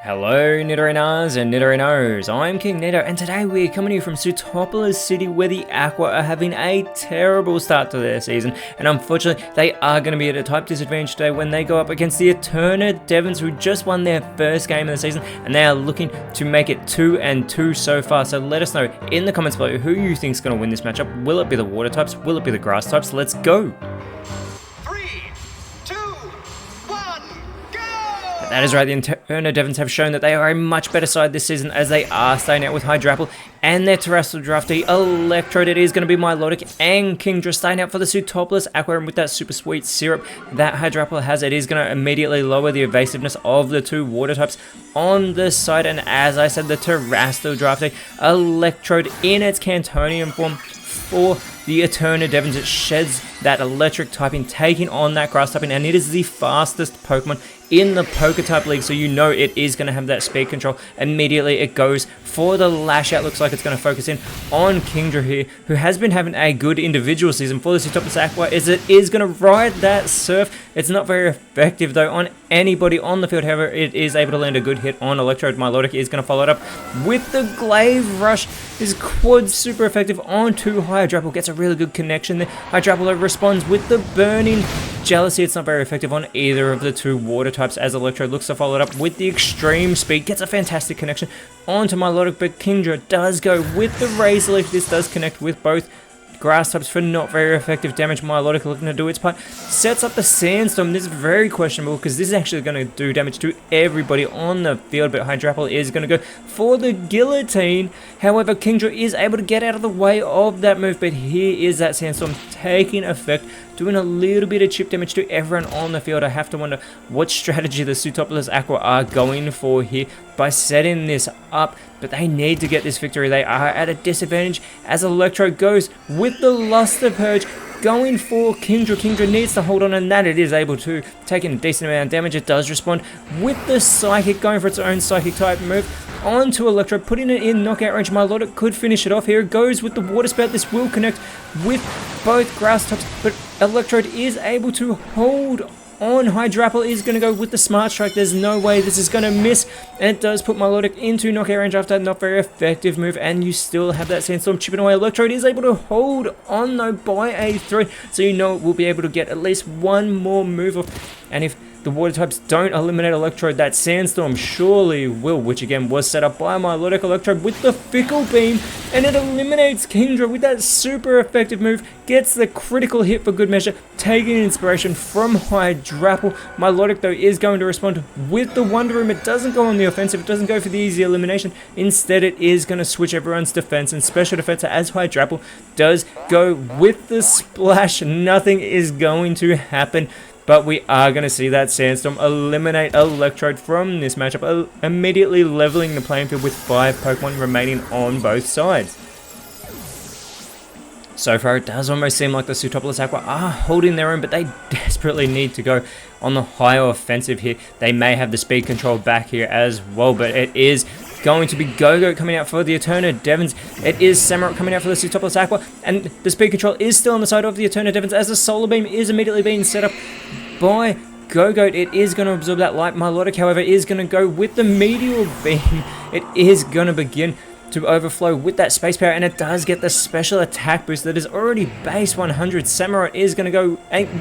Hello Nidorinas and Nidorinos, I'm KingNido and today we're coming to you from Sootopolis City where the Aqua are having a terrible start to their season, and unfortunately they are going to be at a type disadvantage today when they go up against the Eternal Devons, who just won their first game of the season and they are looking to make it 2-2 so far. So let us know in the comments below who you think is going to win this matchup. Will it be the water types? Will it be the grass types? Let's go! That is right, the Eternal Devons have shown that they are a much better side this season as they are starting out with Hydrapple and their Terrestrial Draftee Electrode. It is going to be Milotic and Kingdra starting out for the Sootopolis Aquarium with that super sweet syrup that Hydrapple has. It is going to immediately lower the evasiveness of the two water types on this side, and as I said, the Terrestrial Draftee Electrode in its Cantonian form for the Eternal Devons. It sheds that electric typing, taking on that grass typing, and it is the fastest Pokemon in the PokeType League, so you know it is going to have that speed control. Immediately it goes for the Lash Out. Looks like it's going to focus in on Kingdra here, who has been having a good individual season for the Sootopolis Aqua, as it is going to ride that Surf. It's not very effective though on anybody on the field. However, it is able to land a good hit on Electrode. Milotic is going to follow it up with the Glaive Rush. His quad super effective onto Hydrapple, gets a really good connection there. Hydrapple responds with the Burning Jealousy. It's not very effective on either of the two water types as Electrode looks to follow it up with the Extreme Speed. Gets a fantastic connection onto Milotic, but Kingdra does go with the Razor Leaf. This does connect with both grass types for not very effective damage. Milotic looking to do its part. Sets up the Sandstorm. This is very questionable because this is actually going to do damage to everybody on the field, but Hydrapple is going to go for the Guillotine. However, Kingdra is able to get out of the way of that move, but here is that Sandstorm taking effect, doing a little bit of chip damage to everyone on the field. I have to wonder what strategy the Sootopolis Aqua are going for here by setting this up, but they need to get this victory. They are at a disadvantage as Electrode goes with the Luster Purge, going for Kingdra. Kingdra needs to hold on, and that it is able to, taking a decent amount of damage. It does respond with the Psychic, going for its own Psychic type move onto Electrode, putting it in knockout range. Milotic could finish it off. Here it goes with the Water Spout. This will connect with both grass types, but Electrode is able to hold on. Hydrapple is going to go with the Smart Strike. There's no way this is going to miss, and it does put Milotic into knockout range after that not very effective move, and you still have that Sandstorm chipping away. Electrode is able to hold on though by a 3, so you know it will be able to get at least one more move off, and if the water types don't eliminate Electrode, that Sandstorm surely will, which again was set up by Milotic. Electrode with the Fickle Beam, and it eliminates Kingdra with that super effective move. Gets the critical hit for good measure, taking inspiration from Hydrapple. Milotic though is going to respond with the Wonder Room. It doesn't go on the offensive, it doesn't go for the easy elimination. Instead it is going to switch everyone's defense and special defense as Hydrapple does go with the Splash. Nothing is going to happen, but we are going to see that Sandstorm eliminate Electrode from this matchup, immediately leveling the playing field with 5 Pokemon remaining on both sides. So far it does almost seem like the Sootopolis Aqua are holding their own, but they desperately need to go on the higher offensive here. They may have the speed control back here as well, but it is going to be Go-Go coming out for the Eternal Devons. It is Samurott coming out for the Sootopolis Aqua, and the speed control is still on the side of the Eternal Devons as the Solar Beam is immediately being set up by Go-Goat. It is going to absorb that light. Milotic, however, is going to go with the Meteor Beam. It is going to begin to overflow with that space power, and it does get the special attack boost that is already base 100. Samurott is going to go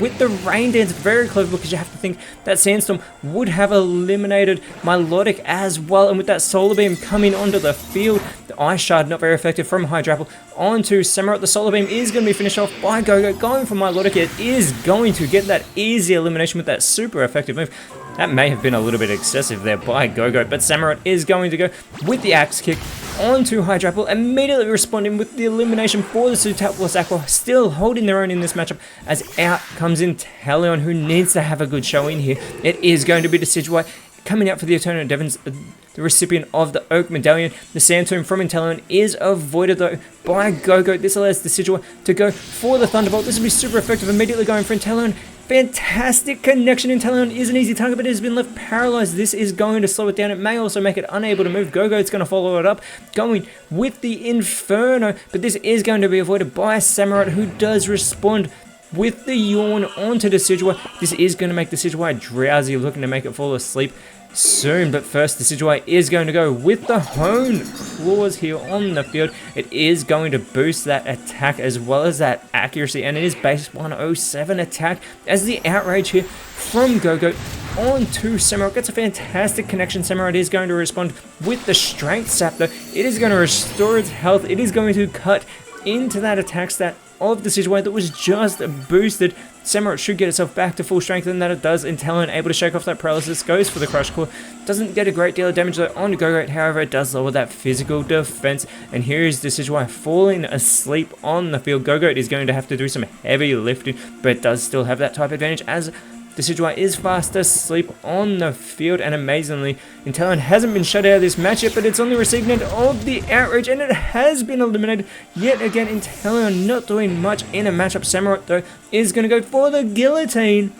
with the Rain Dance. Very clever, because you have to think that Sandstorm would have eliminated Milotic as well, and with that Solar Beam coming onto the field, the Ice Shard not very effective from Hydrapple onto Samurott. The Solar Beam is going to be finished off by Go-Go, going for Milotic. It is going to get that easy elimination with that super effective move. That may have been a little bit excessive there by Go-Go, but Samurott is going to go with the Axe Kick onto Hydrapple, immediately responding with the elimination for the Sootopolis Aqua, still holding their own in this matchup, as out comes Inteleon, who needs to have a good showing here. It is going to be Decidueye coming out for the Eternal Devons, the recipient of the Oak Medallion. The Sand Tomb from Inteleon is avoided though by Go-Go. This allows Decidueye to go for the Thunderbolt. This will be super effective, immediately going for Inteleon. Fantastic connection. Inteleon is an easy target, but it has been left paralyzed. This is going to slow it down. It may also make it unable to move. Go-Go's going to follow it up, going with the Inferno, but this is going to be avoided by Samurott, who does respond with the Yawn onto Decidueye. This is going to make Decidueye drowsy, looking to make it fall asleep. soon. But first, the Decidueye is going to go with the Hone Claws here on the field. It is going to boost that attack as well as that accuracy, and it is base 107 attack as the Outrage here from Go-Goat onto Samurott gets a fantastic connection. Samurott is going to respond with the Strength Sap though. It is going to restore its health. It is going to cut into that attack stat of the Decidueye that was just boosted. Samurott should get itself back to full strength, and that it does. Intellon able to shake off that paralysis, goes for the Crush Claw. Doesn't get a great deal of damage though on Go-Goat, however it does lower that physical defense. And here is the Decidueye falling asleep on the field. Go-Goat is going to have to do some heavy lifting, but it does still have that type advantage as the Decidueye is fast asleep on the field, and amazingly, Intellon hasn't been shut out of this match yet, but it's on the receiving end of the Outrage, and it has been eliminated yet again. Intellon not doing much in a matchup. Samurott, though, is going to go for the Guillotine,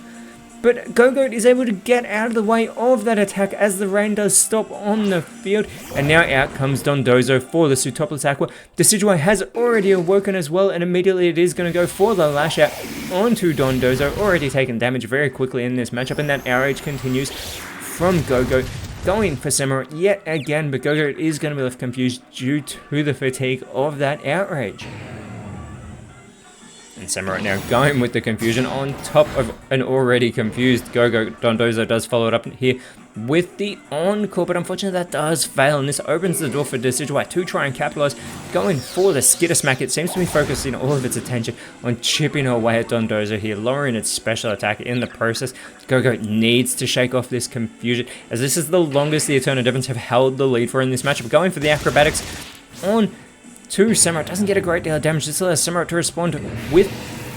but Go-Goat is able to get out of the way of that attack as the rain does stop on the field. And now out comes Dondozo for the Pseudopolis Aqua. Decidueye has already awoken as well, and immediately it is going to go for the Lash Out onto Dondozo, already taking damage very quickly in this matchup. And that Outrage continues from Go-Goat, going for Samurott yet again, but Go-Goat is going to be left confused due to the fatigue of that Outrage. And Samurott now going with the confusion on top of an already confused Go-Goat. Dondozo does follow it up here with the Encore, but unfortunately that does fail, and this opens the door for Decidueye to try and capitalize. Going for the Skitter Smack, it seems to be focusing all of its attention on chipping away at Dondozo here, lowering its special attack in the process. Go-Goat needs to shake off this confusion, as this is the longest the Eternal Devons have held the lead for in this matchup. Going for the Acrobatics on to Samurott, doesn't get a great deal of damage. This allows Samurott to respond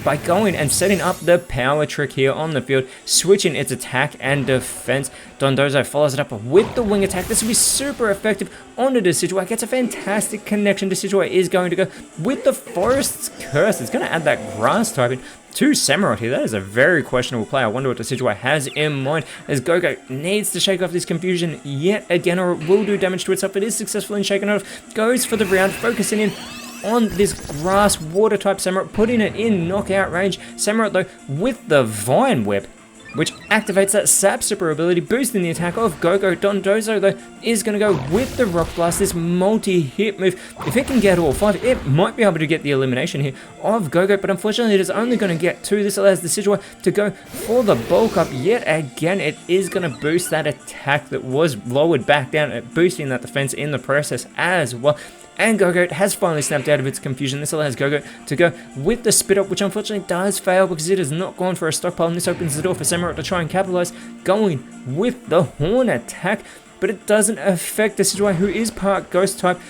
by going and setting up the power trick here on the field, switching its attack and defense. Dondozo follows it up with the wing attack. This will be super effective onto Decidueye. Gets a fantastic connection. Decidueye is going to go with the Forest's Curse. It's going to add that grass typing to Samurott here. That is a very questionable play. I wonder what Decidueye has in mind, as Go-Goat needs to shake off this confusion yet again, or it will do damage to itself. It is successful in shaking it off. Goes for the round, focusing in on this grass water type Samurott, putting it in knockout range. Samurott though with the Vine Whip, which activates that Sap Super ability, boosting the attack of Go-Goat. Dondozo though is going to go with the Rock Blast, this multi-hit move. If it can get all 5, it might be able to get the elimination here of Go-Goat, but unfortunately it is only going to get 2. This allows the Decidueye to go for the bulk up yet again. It is going to boost that attack that was lowered back down, boosting that defense in the process as well. And Go-Goat has finally snapped out of its confusion. This allows Go-Goat to go with the Spit Up, which unfortunately does fail because it has not gone for a stockpile, and this opens the door for Samurott to try and capitalize, going with the Horn attack, but it doesn't affect Decidueye, who is part Ghost type.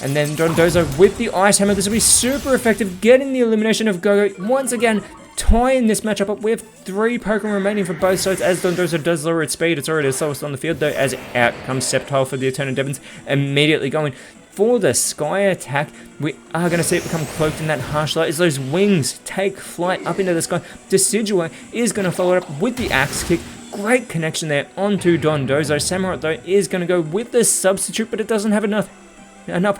And then Dondozo with the Ice Hammer. This will be super effective, getting the elimination of Go-Goat once again, tying this matchup up. We have 3 Pokemon remaining for both sides as Dondozo does lower its speed. It's already the slowest on the field though, as out comes Sceptile for the Eternal Devons, immediately going for the Sky attack. We are going to see it become cloaked in that harsh light as those wings take flight up into the sky. Decidueye is going to follow it up with the Axe Kick. Great connection there onto Dondozo. Samurott though is going to go with the Substitute, but it doesn't have enough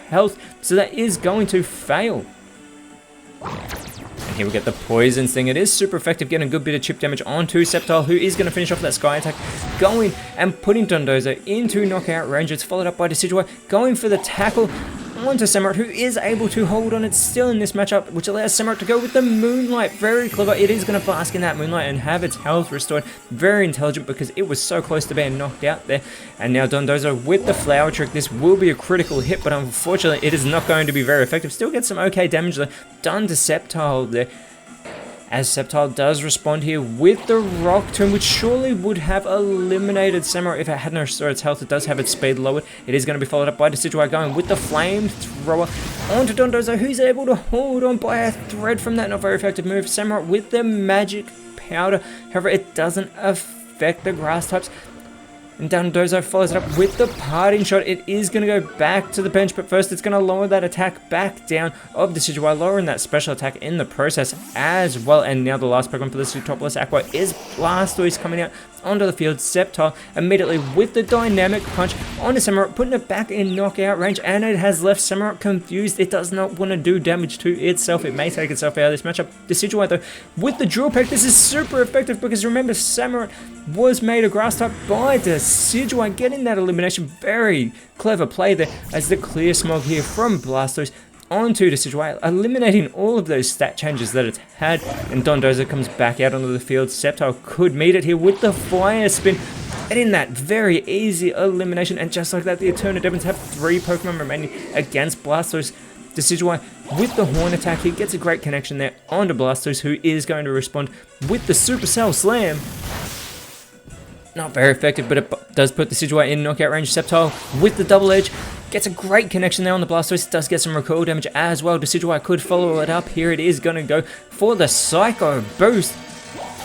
health, so that is going to fail. And here we get the Poison Sting. It is super effective, getting a good bit of chip damage onto Sceptile, who is going to finish off that Sky attack, going and putting Dondozo into knockout range. It's followed up by Decidueye, going for the tackle onto Samurott, who is able to hold on. It's still in this matchup, which allows Samurott to go with the Moonlight. Very clever. It is going to bask in that Moonlight and have its health restored. Very intelligent, because it was so close to being knocked out there. And now Dondozo with the Flower Trick. This will be a critical hit, but unfortunately it is not going to be very effective. Still gets some okay damage though done to Sceptile there, as Sceptile does respond here with the Rock Tomb, which surely would have eliminated Samurott if it hadn't restored its health. It does have its speed lowered. It is going to be followed up by Decidueye going with the Flamethrower onto Dondozo, who's able to hold on by a thread from that not very effective move. Samurott with the Magic Powder, however it doesn't affect the grass types. And Dondozo follows it up with the Parting Shot. It is going to go back to the bench, but first it's going to lower that attack back down of Decidueye, lowering that special attack in the process as well. And now the last Pokemon for the Pseudopolis Aqua is Blastoise, coming out onto the field. Sceptile immediately with the Dynamic Punch onto Samurott, putting it back in knockout range, and it has left Samurott confused. It does not want to do damage to itself. It may take itself out of this matchup. Decidueye though with the Drill Peck. This is super effective because remember, Samurott was made a grass type by Decidueye, getting that elimination. Very clever play there as the clear smog here from Blastoise onto Decidueye, eliminating all of those stat changes that it's had. And Dondozo comes back out onto the field. Sceptile could meet it here with the fire spin, getting that very easy elimination. And just like that, the Eterna Devons have 3 Pokemon remaining against Blastoise. Decidueye with the Horn attack, he gets a great connection there onto Blastoise, who is going to respond with the Supercell Slam. Not very effective, but it does put Decidueye in knockout range. Sceptile with the double edge gets a great connection there on the Blastoise. It does get some recoil damage as well. Decidueye could follow it up. Here it is going to go for the Psycho Boost.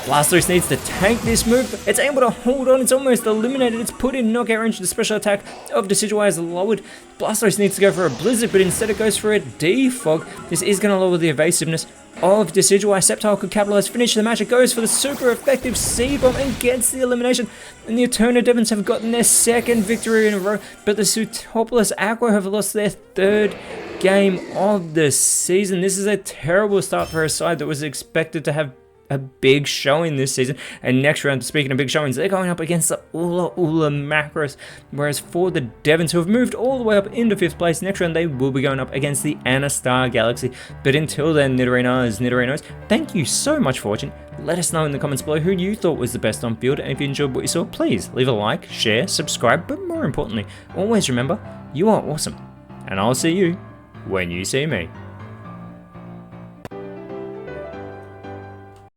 Blastoise needs to tank this move. It's able to hold on. It's almost eliminated. It's put in knockout range. The special attack of Decidueye is lowered. Blastoise needs to go for a Blizzard, but instead it goes for a Defog. This is going to lower the evasiveness of Decidueye. Sceptile could capitalize, finish the match. It goes for the super effective C-Bomb and gets the elimination. And the Eterna Devons have gotten their 2nd victory in a row, but the Sootopolis Aqua have lost their 3rd game of the season. This is a terrible start for a side that was expected to have a big showing this season. And next round, speaking of big showings, they're going up against the Ula Macros. Whereas for the Devons, who have moved all the way up into 5th place, next round they will be going up against the Anastar Galaxy. But until then, Nidorinos, thank you so much for watching. Let us know in the comments below who you thought was the best on field, and if you enjoyed what you saw, please leave a like, share, subscribe, but more importantly, always remember, you are awesome. And I'll see you when you see me.